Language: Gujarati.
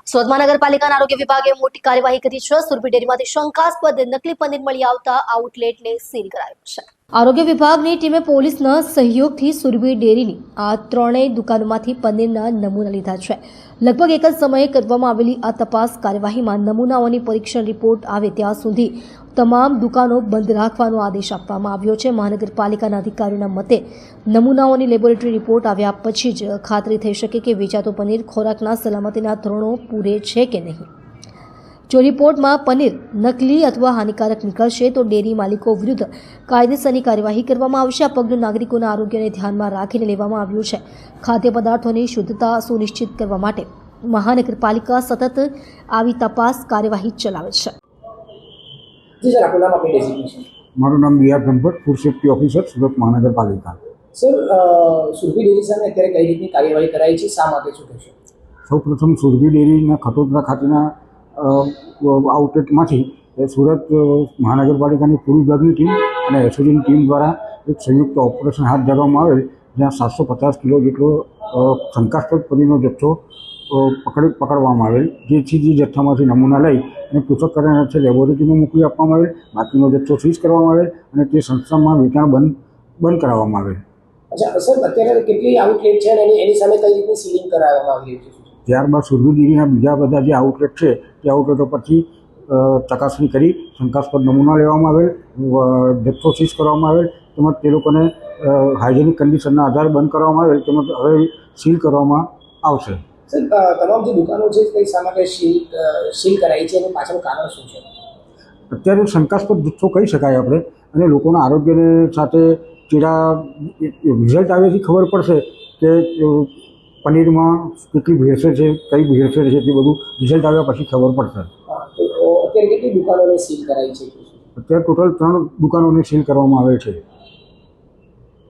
સુરત મહાનગરપાલિકાના આરોગ્ય વિભાગે મોટી કાર્યવાહી કરી છે। સુરભી ડેરીમાંથી શંકાસ્પદ નકલી પનીર મળી આવતા આઉટલેટને સીલ કરાયું છે। આરોગ્ય વિભાગની ટીમે પોલીસના સહયોગથી સુરભી ડેરીની આ ત્રણેય દુકાનોમાંથી પનીરના નમૂના લીધા છે। લગભગ એક જ સમયે કરવામાં આવેલી આ તપાસ કાર્યવાહીમાં નમૂનાઓની પરીક્ષણ રિપોર્ટ આવે ત્યાં સુધી તમામ દુકાનો બંધ રાખવાનો આદેશ આપવામાં આવ્યો છે। મહાનગરપાલિકાના અધિકારીઓના મતે નમૂનાઓની લેબોરેટરી રિપોર્ટ આવ્યા પછી જ ખાતરી થઈ શકે કે વેચાતો પનીર ખોરાકના સલામતીના ધોરણો પૂરે છે કે નહીં। જો રિપોર્ટમાં પનીર નકલી અથવા હાનિકારક નીકળશે તો ડેરી માલિકો વિરુદ્ધ કાયદેસરની કાર્યવાહી કરવામાં આવશે। આ પગલું નાગરિકોના આરોગ્યને ધ્યાનમાં રાખીને લેવામાં આવ્યું છે। ખાદ્ય પદાર્થોની શુદ્ધતા સુનિશ્ચિત કરવા માટે મહાનગરપાલિકા સતત આવી તપાસ કાર્યવાહી ચલાવે છે। जी सर, आपका नाम, अपनी डेजिग्नेशन। મારું નામ B R Brahmbhatt, food safety officer, Surat મહાનગરપાલિકા। સર, સુરભી ડેરી સામે અત્યારે કઈ રીતની કાર્યવાહી કરાઈ છે, શા માટે, શું કહેશો? સૌપ્રથમ સુરભી ડેરીના ખટોદરા ખાતેના આઉટલેટમાંથી સુરત મહાનગરપાલિકાની પૂર્વ વિભાગની ટીમ અને એસઓજીની ટીમ દ્વારા એક સંયુક્ત ઓપરેશન હાથ ધરવામાં આવેલ, જ્યાં 750 કિલો જેટલો શંકાસ્પદ પનીરનો જથ્થો પકડવામાં આવેલ, જેથી જે જથ્થામાંથી નમૂના લઈ અને પૃથ્થકરણ અર્થે લેબોરેટરીમાં મોકલી આપવામાં આવેલ, બાકીનો જથ્થો સીઝ કરવામાં આવેલ અને તે સંસ્થામાં વેચાણ બંધ કરાવવામાં આવેલ। અચ્છા સર, અત્યારે કેટલી આઉટલેટ છે અને એની સામે કઈ રીતની સીલિંગ કરાવવામાં આવી છે? ત્યારબાદ સુરભી ડેરીના બીજા બધા જે આઉટલેટ છે તે આઉટલેટો પરથી ચકાસણી કરી શંકાસ્પદ નમૂના લેવામાં આવેલ, જથ્થો સીઝ કરવામાં આવેલ, તેમજ તે લોકોને હાઇજેનિક કન્ડિશનના આધારે બંધ કરવામાં આવેલ, તેમજ હવે સીલ કરવામાં આવશે। સર, તમામ જે દુકાનો છે તે શા માટે સીલ કરાઈ છે એનું પાછળનું કારણ શું છે? અત્યારે શંકાસ્પદ જથ્થો કહી શકાય આપણે, અને લોકોના આરોગ્યને સાથે ચેડા રિઝલ્ટ આવ્યાથી ખબર પડશે કે પનીરમાં કેટલી ભેળસેળ છે, કઈ ભેળસેળ છે, તે બધું રિઝલ્ટ આવ્યા પછી ખબર પડશે। તો અત્યારે કેટલી દુકાનોને સીલ કરાઈ છે? અત્યારે ટોટલ 3 દુકાનોને સીલ કરવામાં આવે છે।